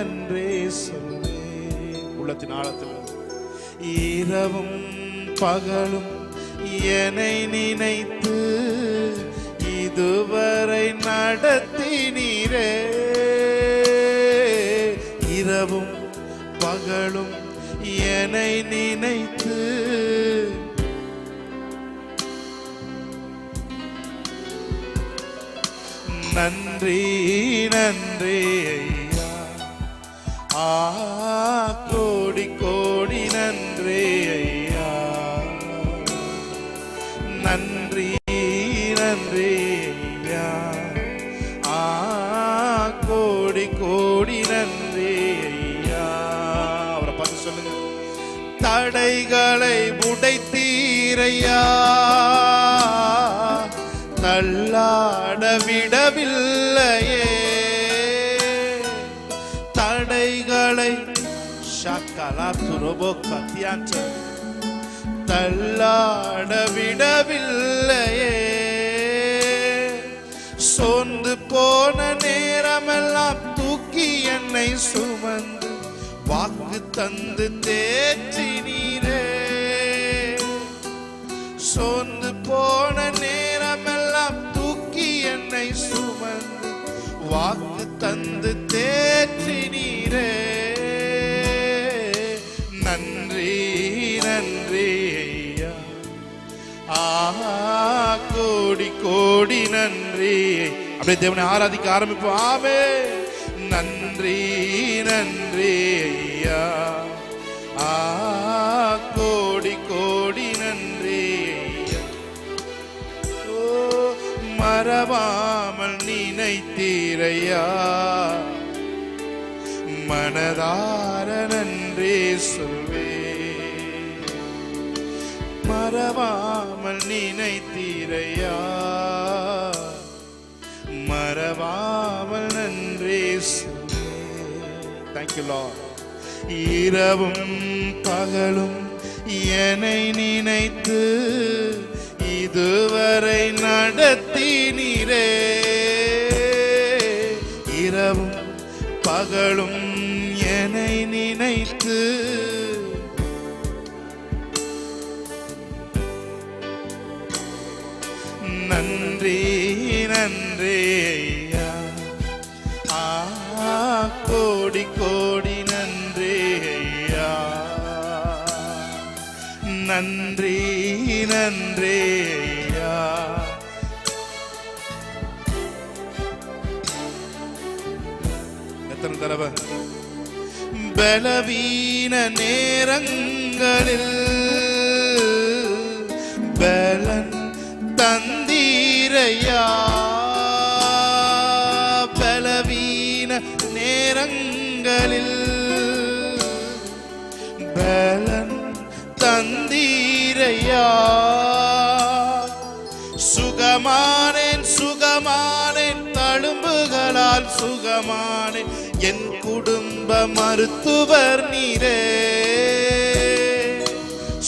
நன்றே சொல்வே. உள்ளத்தின் ஆழத்தில் இரவும் பகலும் என்னை நினைத்து இதுவரை நடத்தினீரே. இரவும் பகலும் என்னை நினைத்து நன்றி நன்றி ஐயா. கோடி கோடி நன்றி ஐயா. நன்றி நன்றி ஐயா. கோடி கோடி நன்றி ஐயா. அவரை பார்த்து சொல்லுங்க. தடைகளை உடைத்தீரையா, தள்ளாட விடவில்லையே. தடைகளை ஷக்கலா துரோபோ கத்தியாச்ச தள்ளாட விடவில்லையே. சோர்ந்து போன நேரமெல்லாம் தூக்கி என்னை சுமந்து வாக்கு தந்து தேற்றினீரே. சோர்ந்து போன நேரமெல்லாம் தூக்கி என்னை சுமந்து வாக்கு தந்து தேற்றினீரே. நன்றி நன்றி ஐயா. கோடி கோடி நன்றி. அப்படியே தேவனை ஆராதிக்க ஆரம்பிப்போம். ஆமே. நன்றி நன்றி ஐயா. கோடி கோடி நன்றி ஐயா. மறவாமல் நினைத்தீரையா, மனதார நன்றி சொல்வே. மறவாமல் நினைத்தீரையா, மறவாமல் நன்றி சொல்வே. Thank you Lord. இரவும் பகலும் என்னை நினைத்து இதுவரை நடத்தினீரே. இரவும் பகலும் என்னை நினைத்து நன்றி நன்றி ஐயா. கோடி கோடி நன்றி ஐயா. நன்றி நன்றி ஐயா. எத்தனை தடவை பலவீன நேரங்களில் பலன் தந்தீரையா. பலவீன நேரங்களில் பலன் தந்தீரையா. சுகமானேன் சுகமானேன் தழும்புகளால் சுகமானேன். என் குடும்ப மருத்துவர் நீரே.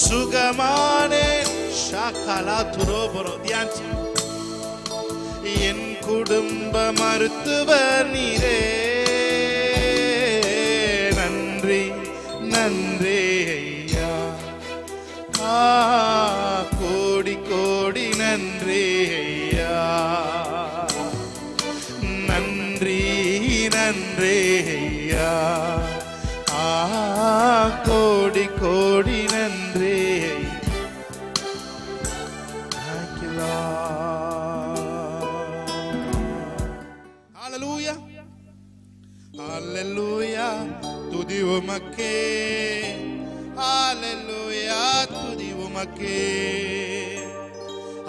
சுகமானேன் ஷாக்கலா துரோபரோ தியான்சி. என் குடும்ப மருத்துவர் நீரே. நன்றி நன்றி ஐயா. கோடி கோடி நன்றி ஐயா. நன்றி நன்றி ஐயா. கோடி கோடி நன்றி. Thank you Lord. Hallelujah. Hallelujah. துதி உமக்கே. Hallelujah. துதி உமக்கே.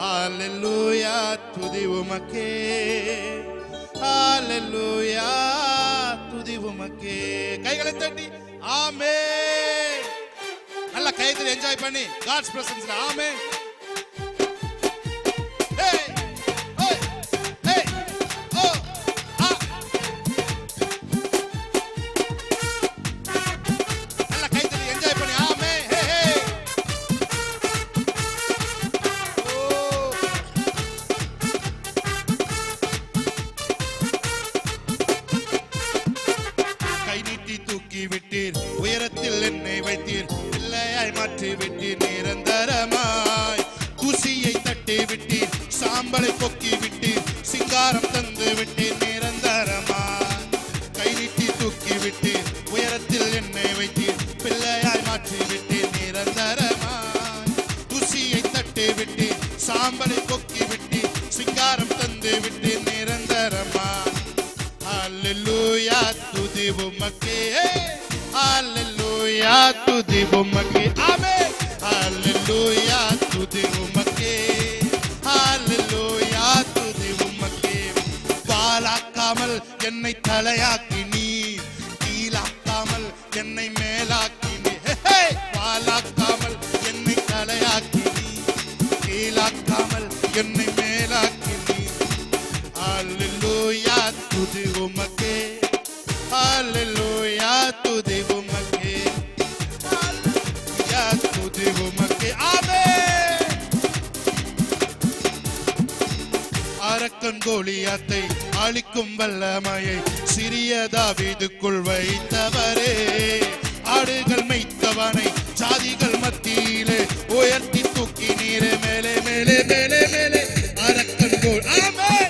Hallelujah. துதி உமக்கே. Hallelujah. துதி உமக்கே. கைகளை தட்டி ஆமென். நல்ல கைகளை என்ஜாய் பண்ணி God's presence. ஆமென். தூக்கி விட்டீர், உயரத்தில் என்னை வைத்தீர், பிள்ளையாய் மாற்றி விட்டீர் நிரந்தரமாய். தூசியை தட்டி விட்டீர், சாம்பலை பொக்கி விட்டீர், சிங்காரம் தந்து விட்டீர் நிரந்தரமாய். கை நீட்டி தூக்கி விட்டீர், உயரத்தில் என்னை வைத்தீர், பிள்ளையாய் மாற்றி விட்டீர் நிரந்தரமாய். தூசியை தட்டி விட்டீர், சாம்பலை பொக்கி விட்டீர், சிங்காரம் தந்து விட்டீர் நிரந்தரமாய். ஹல்லேலூயா துதி உமக்கே, ஹல்லேலூயா துதி உமக்கே, ஆமென். ஹல்லேலூயா துதி உமக்கே, ஹல்லேலூயா துதி உமக்கே. வாளாக்காமல் என்னை தலையாக்கி நீர், கீழாக்காமல் என்னை மேலாக்கி நீர். வாளாக்காமல் என்னை தலையாக்கி நீர், கீழாக்காமல் என்னை மேலாக்கி நீர். ஹல்லேலூயா துதி உமக்கே, ஹல்லேலூயா துதி உமக்கே, ஹல்லேலூயா துதி உமக்கே, ஆமென். அரக்கன் கோலியாத்தை அழிக்கும் வல்லமையை சிறிய தாவீதுக்குள் வைத்தவரே, ஆடுகள் மேய்த்தவனை ஜாதிகள் மத்தியிலே உயர்த்தி தூக்கி நீரே மேலே மேலே மேலே மேலே. அரக்கன் கோல், ஆமென்.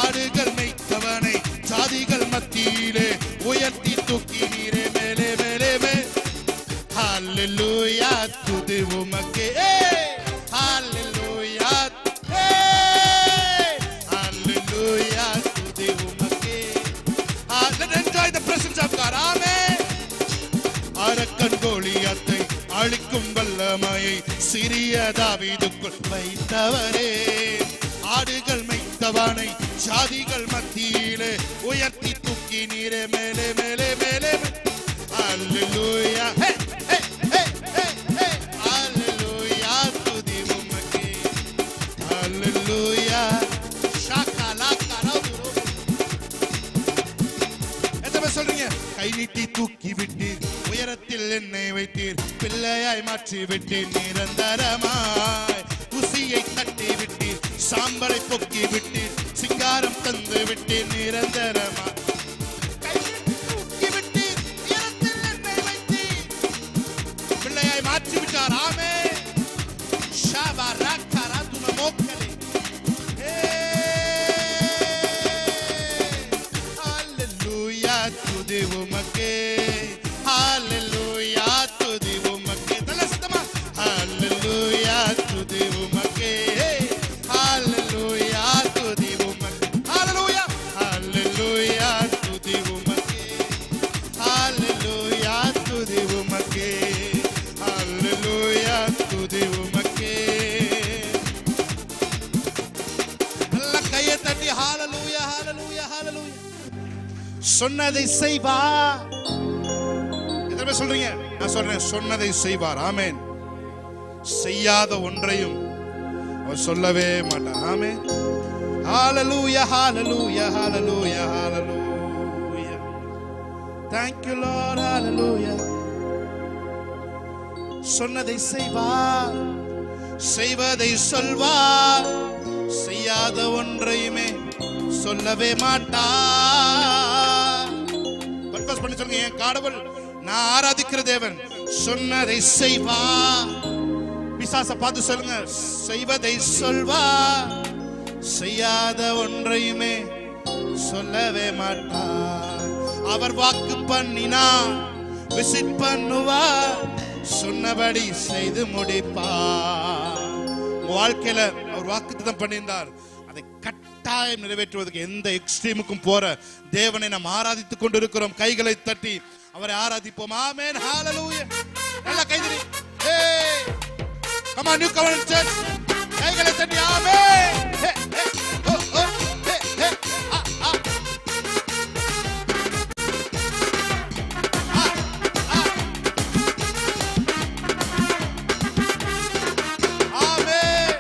ஆடுகள் மேய்த்தவனை ஜாதிகள் மத்தியிலே உயர்த்தி தூக்கி நீரே மேலே மேலே மேலே. ஹல்லேலூயா துதி உமக்கே, ஹல்லேலூயா, ஹல்லேலூயா துதி உமக்கே. Let's enjoy the presence of God. Amen. அரக்கன் கோலியாத்தை அழிக்கும் வல்லமையை சிறிய தாவீதுக்குள் வைத்தவரே, ஆடுகள் மேய்த்தவனை ஜாதிகள் மத்தியிலே உயர்த்தி தூக்கி நீரே மேலே மேலே மேலே. ஹல்லேலூயா, ஹே ஹே ஹே ஹே ஹே. ஹல்லேலூயா துதி உமக்கே, ஹல்லேலூயா. ஷாகலாகா ரவுரு. என்ன சொல்றீங்க? கை நீட்டி தூக்கி விட்டீர், உயரத்தில் என்னை வைத்தீர், பிள்ளையாய் மாற்றி விட்டீர் நிரந்தரமாய். குசியை தட்டி விட்டீர், சாம்பலை பொக்கி விட்டீர், சிங்காரம் தந்து விட்டீர் நிரந்தரமாய். கை நீட்டி தூக்கி விட்டீர், உயரத்தில் என்னை வைத்தீர், பிள்ளையாய் மாற்றி விட்டார். ஆமென். ஷாபராக்கரா துனமோக்கலே. ஹல்லேலூயா துதி உமக்கே, ஹல்லேலூயா துதி உமக்கே. தலஸ்தமா. ஹல்லேலூயா துதி உமக்கே, ஹல்லேலூயா துதி உமக்கே. ஹல்லேலூயா, ஹல்லேலூயா துதி உமக்கே, ஹல்லேலூயா துதி உமக்கே, ஹல்லேலூயா துதி உமக்கே. நல்ல கையை தட்டி ஹல்லேலூயா ஹல்லேலூயா ஹல்லேலூயா. சொன்னதை செய்வார். எத்தனை பேர் சொல்றீங்க? நான் சொல்றேன், சொன்னதை செய்வார். ஆமென். செய்யாத ஒன்றையும் அவர் சொல்லவே மாட்டார். ஆமென். ஹல்லேலூயா ஹல்லேலூயா ஹல்லேலூயா ஹல்லேலூயா. Thank you Lord. ஹல்லேலூயா. சொன்னதை செய்வார், செய்வதை சொல்வார், செய்யாத ஒன்றையுமே சொல்லவே மாட்டார். பர்பஸ் பண்ணி சொல்லுங்க, என் கடவுள், நான் ஆராதிக்கிற தேவன் சொன்னதை செய்வார். பிசாசை பார்த்து சொல்லுங்க, செய்வதை சொல்வார், செய்யாத ஒன்றையுமே சொல்லவே மாட்டார். அவர் வாக்கு பண்ணினார், விசிட் பண்ணுவார், சொன்னபடி செய்து முடிப்பார். உங்க வாழ்க்கையில அவர் வாக்குத்தத்தம் பண்ணியிருந்தார், அதை கட்டாயம் நிறைவேற்றுவதற்கு எந்த எக்ஸ்ட்ரீமுக்கும் போற தேவனை நாம் ஆராதித்துக் கொண்டிருக்கிறோம். கைகளை தட்டி அவரை ஆராதிப்போம். ஆமென். ஹல்லேலூயா. நல்ல Kaithady. Hey, come on, New Covenant Church. கைகளை தட்டி ஆமென். Hey, hey, oh, oh, hey, hey, ah, ah. Ah, ah. ஆமென்.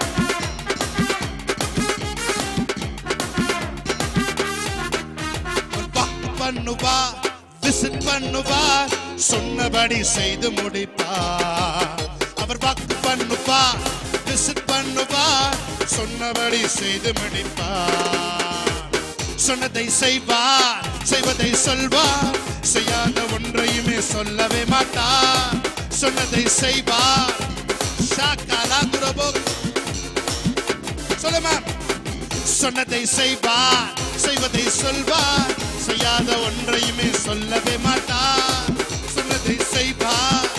பண்ணுவார், விசிட் பண்ணுவார், சொன்னபடி செய்து முடிப்பார். அவர் வாக்கு பண்ணுவார், விசிட் பண்ணுவார், சொன்னபடி செய்து முடிப்பார். சொன்னதை செய்வார், செய்வதை சொல்வார், செய்யாத ஒன்றையுமே சொல்லவே மாட்டார். சொன்னதை செய்வார். சொல்லுமா, சொன்னதை செய்வார், செய்வதை சொல்வார், செய்யாத ஒன்றையுமே சொல்லவே மாட்டார். சொன்னதை செய்வார்.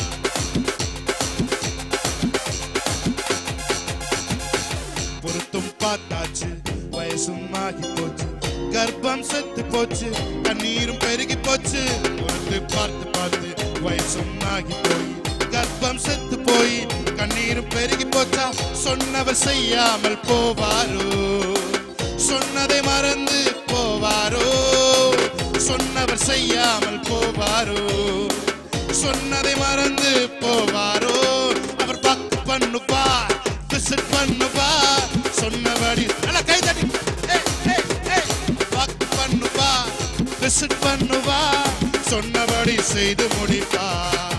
பொருத்தும் பார்த்தாச்சு, வயசும் ஆகி போச்சு, கர்ப்பம் செத்து போச்சு, கண்ணீரும் பெருகி போச்சு. பொறுத்து பார்த்து பார்த்து வயசும் ஆகி போய், கர்ப்பம் செத்து போய், கண்ணீரும் பெருகி போச்சா? சொன்னவர் செய்யாமல் போவாரோ? சொன்னதை மறந்து போவாரோ? சொன்னவர் செய்யாமல் போவாரோ? சொன்னதை மறந்து போவாரோ? அவர் பக்கு பண்ணுவார், விசிட் பண்ணுவார், சொன்னபடி கைதட்டி பக்கு பண்ணுவார், விசிட் பண்ணுவார், சொன்னபடி செய்து முடிப்பார்.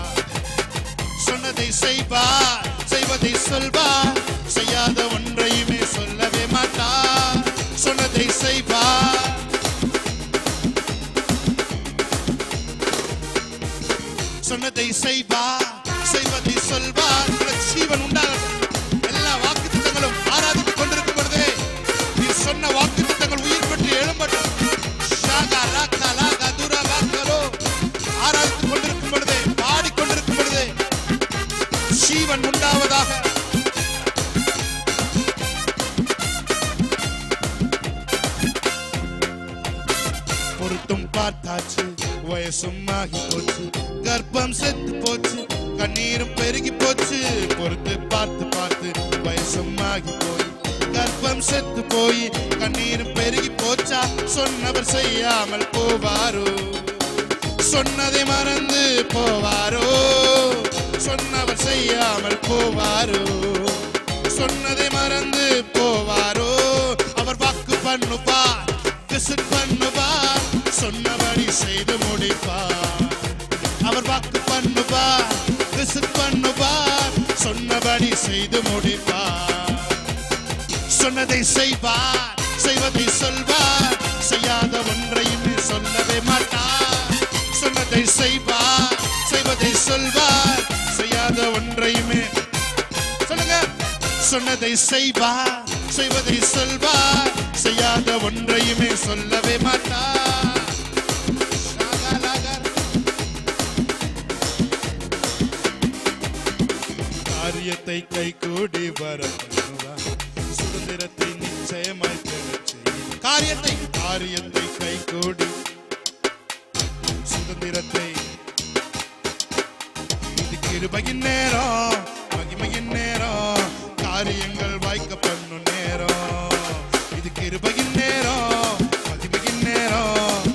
சொன்னதை செய்வார், செய்வதை சொல்வார், செய்யாத ஒன்றையுமே சொல்லவே மாட்டார். சொன்னதை செய்வார். சொன்னதை செய்வார், செய்வதை சொல்வார். ஜீவன் உண்டாகும். எல்லா வாக்குத்தத்தங்களும் ஆராதித்துக் கொண்டிருக்கும் பொழுது நீ சொன்ன வாக்குத்தத்தங்கள் உயிர் பெற்று எழும்பட்டும். ஆராதித்துக் கொண்டிருக்கும் பொழுது, பாடிக்கொண்டிருக்கும் பொழுது ஜீவன் உண்டாவதாக. பொருத்தும் பார்த்தாச்சு, வயசும் ஆகி போச்சு, கர்ப்பம் செத்து போச்சு, கண்ணீரும் பெருகி போச்சு. பொறுத்து பார்த்து பார்த்து வயசும் ஆகி போய், கர்ப்பம் செத்து போய், கண்ணீரும் பெருகி போச்சா? சொன்னவர் செய்யாமல் போவாரோ? சொன்னதை மறந்து போவாரோ? சொன்னவர் செய்யாமல் போவாரோ? சொன்னதை மறந்து போவாரோ? அவர் வாக்கு பண்ணுவார், விசிட் பண்ணுவார், சொன்னபடி செய்து முடிப்பார். அவர் வாக்கு பண்ணுவார், விசிட் பண்ணுவார், சொன்னபடி செய்து முடிப்பார். சொன்னதை செய்வார், செய்வதை சொல்வார், செய்யாத ஒன்றையுமே சொல்லவே மாட்டார். சொன்னதை செய்வார், செய்வதை சொல்வார், செய்யாத ஒன்றையுமே சொல்லுங்க. சொன்னதை செய்வார், செய்வதை சொல்வார், செய்யாத ஒன்றையுமே சொல்லவே மாட்டார். காரியத்தை கை கூடி வர சுதந்திரத்தை நிச்சயமாய் பெறச் செய்யும். காரியத்தை கை கூடி சுதந்திரத்தை, இது கிருபையின் நேரம், மகிமையின் நேரம், காரியங்கள் வாய்க்க பண்ணும் நேரம். இது கிருபையின் நேரம், மகிமையின் நேரம்.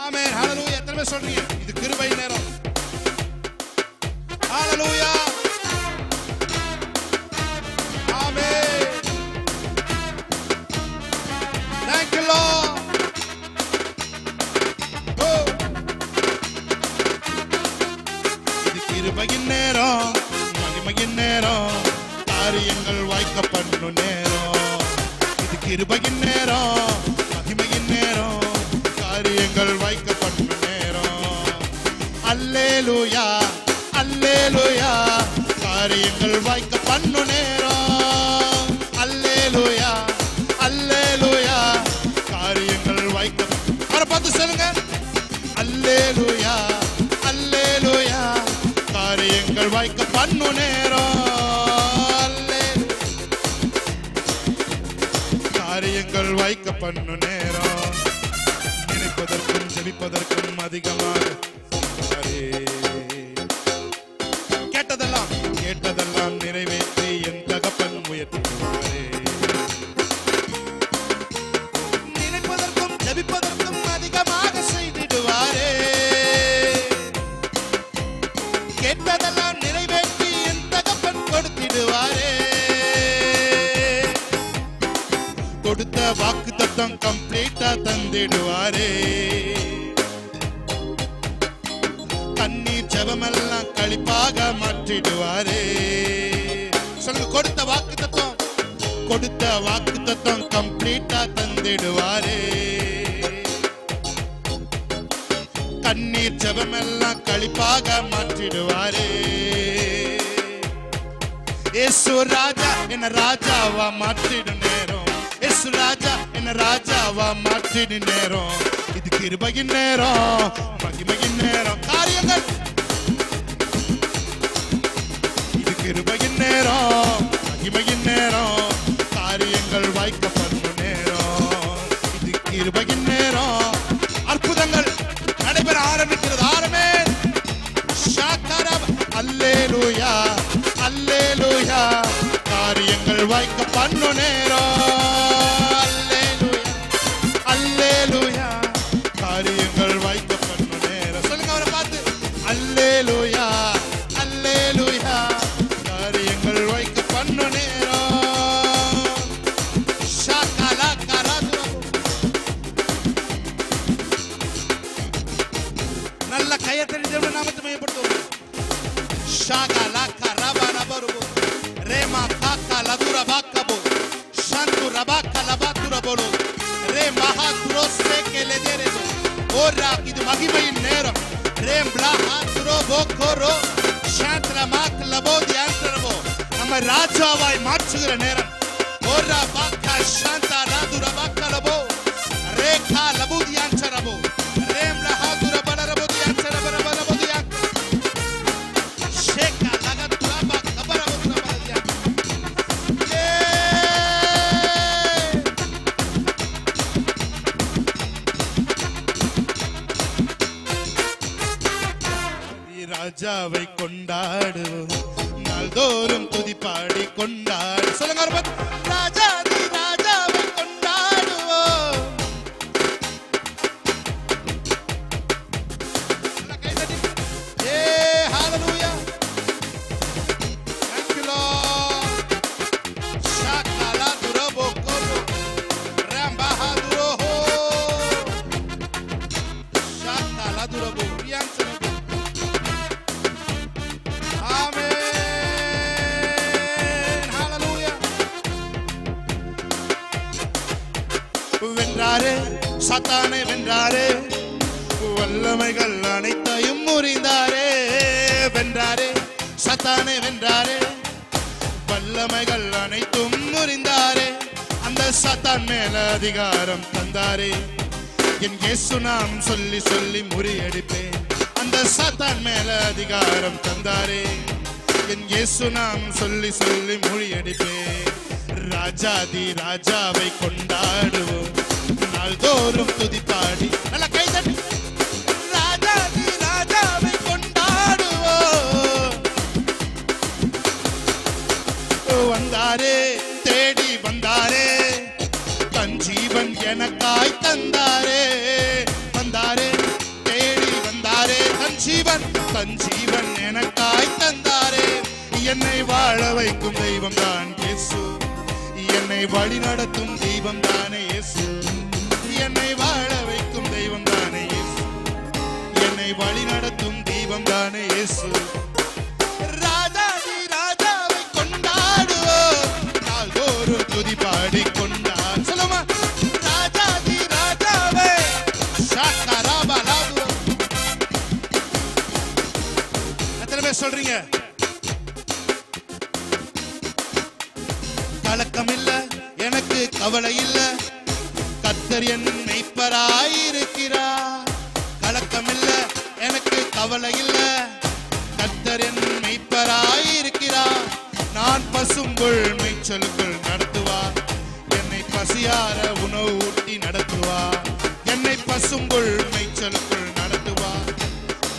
ஆமென், ஹல்லேலூயா. எத்தனை பேர் சொல்றீங்க இது கிருபை நேரம்? ஹல்லேலூயா, ஆமென். Thank you Lord. இது கிருபையின் நேரம், மகிமையின் நேரம், காரியங்கள் வாய்க்க பண்ணும் நேரம். இது கிருபையின் நேரம், மகிமையின் நேரம், காரியங்கள் வாய்க்க பண்ணும் நேரம். அல்லேலூயா, அல்லேலூயா, காரியங்கள் வாய்க்க பண்ணும் நேரம். அல்லேலூயா, அல்லேலூயா, காரியங்கள் வாய்க்க. அவரை பார்த்து சொல்லுங்க, அல்லேலூயா, அல்லேலூயா, காரியங்கள் வாய்க்க பண்ணும் நேரம். காரியங்கள் வாய்க்க பண்ணும் நேரம். நினைப்பதற்கும் ஜெபிப்பதற்கும் அதிகமாக கேட்டதெல்லாம் நிறைவேற்றி என் தகப்பன் உயர்த்துவாரே. நினைப்பதற்கும் ஜெபிப்பதற்கும் அதிகமாக செய்திடுவாரே. கேட்டதெல்லாம் நிறைவேற்றி என் தகப்பன் கொடுத்திடுவாரே. கொடுத்த வாக்குத்தத்தம் கம்ப்ளீட்டா தந்திடுவாரே. கண்ணீர் ஜெபமெல்லாம் களிப்பாக மாற்றிடுவாரே. சொல்லுங்க, கொடுத்த வாக்குத்தத்தம் கொடுத்த வாக்குத்தத்தம் கம்ப்ளீட்டா தந்திடுவாரே. கண்ணீர் ஜெபமெல்லாம் களிப்பாக மாற்றிடுவாரே. இயேசு ராஜா என்ன ராஜாவா மாற்றிடு நேரம். இயேசு ராஜா என்ன ராஜாவா மாற்றிடு நேரம். இது கிருபையின் நேரம், மகிமையின் நேரம். காரியங்கள் இது கிருபையின் நேரம், மகிமையின் நேரம். காரியங்கள் வாய்க்கப்படும் நேரம். இது கிருபையின் நேரம். அற்புதங்கள் நடைபெற ஆரம்பிக்கிறது. ஆரமே ஷாக்கரப் அல்லேலூயா அல்லேலூயா. காரியங்கள் வாய்க்கப்படும் நேரம். அல்லேலூயா அல்லேலூயா. காரியங்கள் வாய்க்கப்படும் நேரம். சொல்லுங்க அவரை பார்த்து, அல்லேலூயா அல்லேலூயா. காரியங்கள் வாய்க்கப்படும் நேரம். ஷாக்கலா கராதுரா. நல்ல கையை தெரிஞ்சவங்க நாமத்தை மையப்படுத்துவோம். ஷாகலா கரபரபரு ரேமா காக்கா லதுரா பாக்கபோ ஷாந்து ரபாக்கா லபாதுரபோலோ ரே மஹாத்ரோஸ்தே கெலெதெரேதோ. ஓரா இது மகிமையின் நேரம். ரேம் பிளாஹாத்ரோ போகோரோ ஷாந்த்ரமாக் லபோதி ஆந்த்ரபோ. நம்ம ராஜாவாய் மாற்றுகிற நேரம். ஓரா பாக்கா ஷாந்தா ராதுரா பாக்கா லபோ ரேகா லபோதி ஆந்த்ரபோ ரேம் லஹாதுரா பலரபோதி ஆந்த்ரபரப லபோதி ஆந்த் ஷேகா லகதுரா பாக்கா பரபதுரா பலதி ஆந்த். ராஜாவை கொண்டாடுவோம், நாள்தோறும் துதிப்பாடி கொண்டாடு. சொல்லுங்க ராஜாதி ராஜாவை கொண்டாடுவோம். ஹalleluya. Thank you Lord. Shakala durabo kobo ramba duro ho. Shakala durabo rianse. வென்றாரே சாத்தானை வென்றாரே. வல்லமைகள் அனைத்தையும் முறிந்தாரே. வென்றாரே சாத்தானை வென்றாரே. வல்லமைகள் அனைத்தும் முறிந்தாரே. அந்த சாத்தான் மேல அதிகாரம் தந்தாரே. என் இயேசு நாம் சொல்லி சொல்லி முறியடிப்பேன். அந்த சாத்தான் மேல அதிகாரம் தந்தாரே. என் இயேசு நாம் சொல்லி சொல்லி முறியடிப்பேன். ராஜாதி ராஜாவை கொண்டாடுவோம், நாள்தோறும் துதிப்பாடி. நல்ல கைதட்டி. ராஜாதி ராஜாவை கொண்டாடுவோம். வந்தாரே தேடி வந்தாரே. தன் ஜீவன் எனக்காய் தந்தாரே. வந்தாரே தேடி வந்தாரே. தன் ஜீவன் எனக்காய் தந்தாரே. என்னை வாழ வைக்கும் தெய்வம் தான் இயேசு. என்னை வழி நடத்தும் தெய்வம் தானே இயேசு. என்னை வாழ வைக்கும் தெய்வம் தானே இயேசு. என்னை வழி நடத்தும் தெய்வம் தானே இயேசு. ராஜாதி ராஜாவை கொண்டாடுவோம், நாள்தோறும் துதிப்பாடி கொண்டாடு. சொல்லுமா ராஜாதி ராஜாவை. ஷாக்கராபலாது. எத்தனை பேர் சொல்றீங்க? கலக்கம் இல்ல, எனக்கு கவலை இல்ல, கர்த்தர் என் மெய்ப்பராயிருக்கிறார். கலக்கம் இல்ல, எனக்கு கவலை இல்ல, கர்த்தர் என் மெய்ப்பராயிருக்கிறார். நான் பசும்புல் மேய்ச்சலுக்குள் நடத்துவார். என்னை பசியார உணவு ஊட்டி நடத்துவார். என்னை பசும்புல் மேய்ச்சலுக்குள் நடத்துவார்.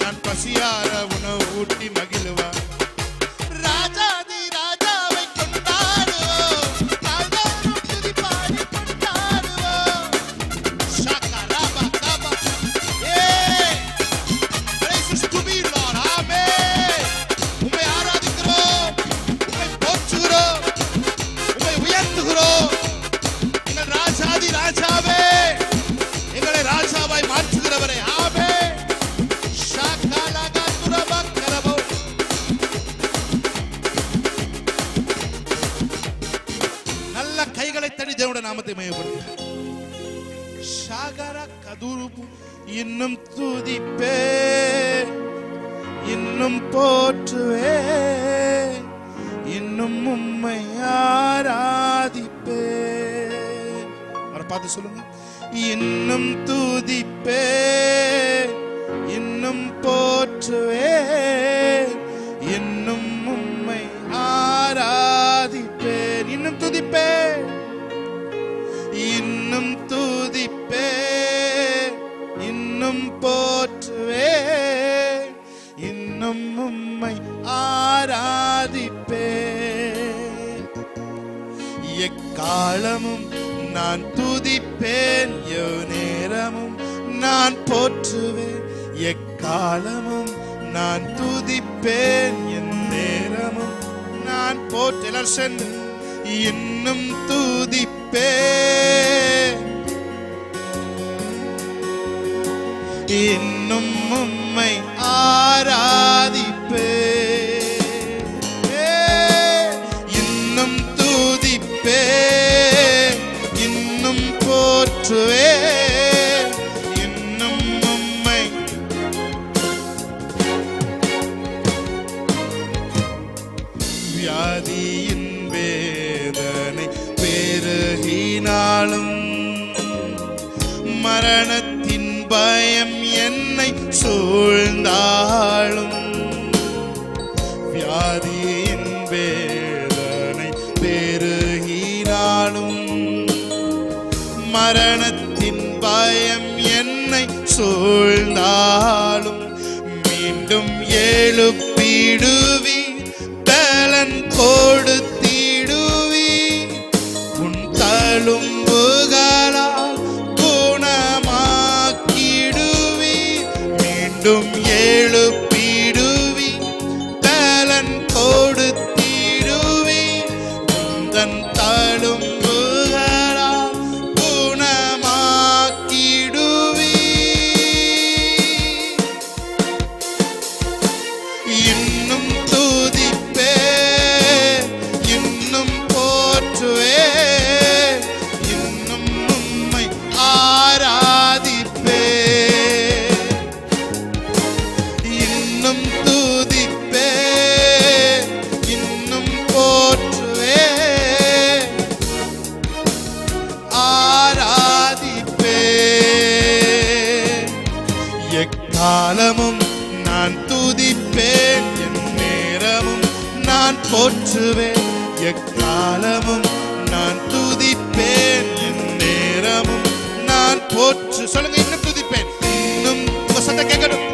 நான் பசியார உணவு ஊட்டி மகிழுவார். ராஜாதி ராஜாவை கொண்டாடுவோம், நாள்தோறும் துதிப்பாடி கொண்டாடுவோம். ஷாக்கராபா Kaapa. Praise to be Lord. ஆமென். உம்மை ஆராதிக்கிறோம், உம்மை போற்றுகிறோம், உம்மை உயர்த்துகிறோம். எங்கள் ராஜாதி ராஜாவே, எங்களை ராஜாவாய் மாற்றுகிறவரே. ஆமென். ஷாக்கலகா துரபா கரபோ நல்ல கைகளை தட்டி தேவனுடைய நாமத்தை மையப்படுத்த ஷாகர கதுருபு இன்னும் துதிப்பே இன்னும் போற்றுவே இன்னும் உம்மை ஆராதிப்பே. அவரை பார்த்து சொல்லுங்க, இன்னும் துதிப்பே இன்னும் போற்றுவே இன்னும் உம்மை ஆராதிப்பே. இன்னும் துதிப்பே இன்னும் துதிப்பே இன்னும் போற்றுவே இன்னும் உம்மை ஆராதிப்பே. எக்காலமும் நான் துதிப்பேன் நேரமும் நான் போற்றுவேன். எக்காலமும் நான் துதிப்பேன் என் நேரமும் நான் போற்று. எல்லாரும் சென்று இன்னும் துதிப்பே இன்னும் உம்மை ஆராதிப்பே. இன்னும் துதிப்பே இன்னும் போற்றுவே இன்னும் உம்மை. வியாதியின் வேதனை பெருகினாலும் மரணத்தின் பயம் என்னை சூழ்ந்தாலும் வியாதியின் வேதனை பெருகினாலும் மரணத்தின் பயம் என்னை சூழ்ந்தாலும் மீண்டும் எழுப்பிடுவி பலன் கொடுத்திடுவி உன் தழும்புகளால் குணமாக்கிடுவி. மீண்டும் எழுப்பிடுவி பலன் கொடுத்திடுவி உந்தன் தழும்புகளால் குணமாக்கிடுவி. இன்னும் துதிப்பே இன்னும் போற்றுவே இன்னும் உம்மை ஆராதிப்பே. இன்னும் துதிப்பே இன்னும் போற்றுவே ஆராதிப்பே. எக்காலமும் நான் துதிப்பேன் என் நேரமும் நான் போற்றுவேன். எக்காலமும் நான் துதிப்பேன் என் நேரமும் நான் போற்று. சொல்லுங்க, இன்னும் துதிப்பேன். இன்னும் உங்க சத்தம் கேட்கணும்.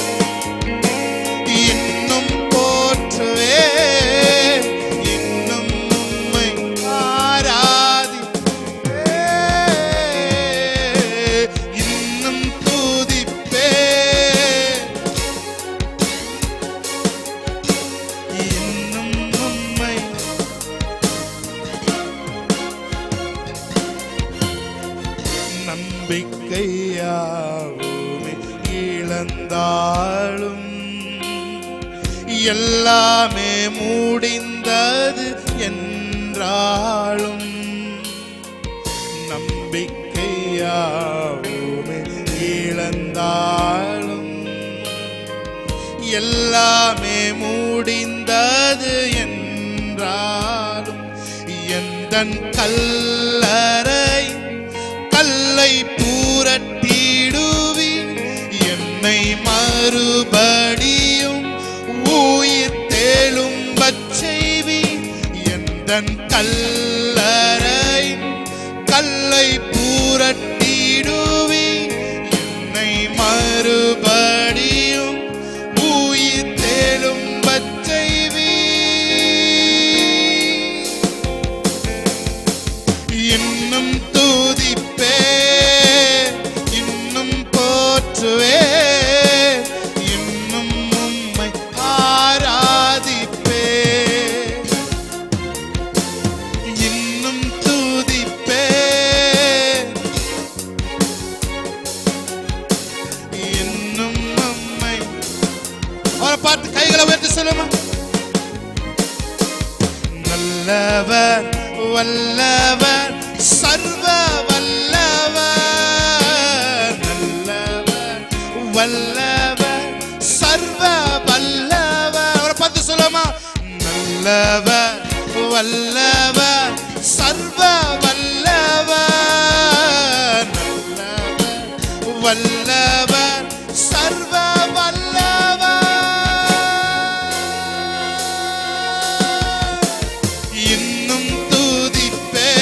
இன்னும் போற்றுவே இன்னும் உம்மை ஆராதிப்பே. இன்னும் துதிப்பே இன்னும் உம்மை. நம்பிக்கையாவுமே இழந்தாலும் எல்லாமே முடிந்தது என்றாலும் நம்பிக்கையாவுமே இழந்தாலும் எல்லாமே முடிந்தது என்றாலும் எந்தன் கல்லறை கல்லை பூரட்டிடுவி என்னை மறுபடியும் உயிர் தேழும்பச் செய்வி. எந்தன் கல்லறை கல்லை பூரட்டிடுவி என்னை மறுபடியும் உயிர் தேழும்பச் செய்வி. இன்னும் துதிப்பே இன்னும் போற்றுவே இன்னும் உம்மை ஆராதிப்பே. இன்னும் துதிப்பே இன்னும் உம்மை. அவரை பார்த்து கைகளை உயர்த்தி சொல்லுமா, நல்லவர் வல்லவர் நல்லவர் வல்லவர் சர்வ வல்லவர், நல்லவர் வல்லவர் சர்வ வல்லவர். இன்னும் துதிப்பே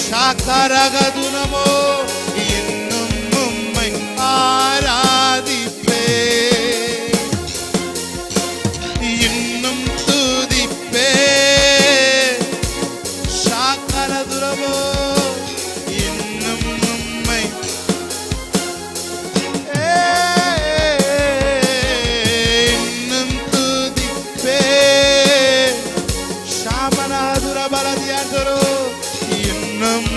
ஷாக்கரகதுனமோ, இன்னும் உம்மை ஆராதிப்பே, இன்னும் துதிப்பே ஷாக்கரதுனமோ, இன்னும் உம்மை இன்னும் துதிப்பே ஷாமனாதுர பலதியாதரோ, இன்னும்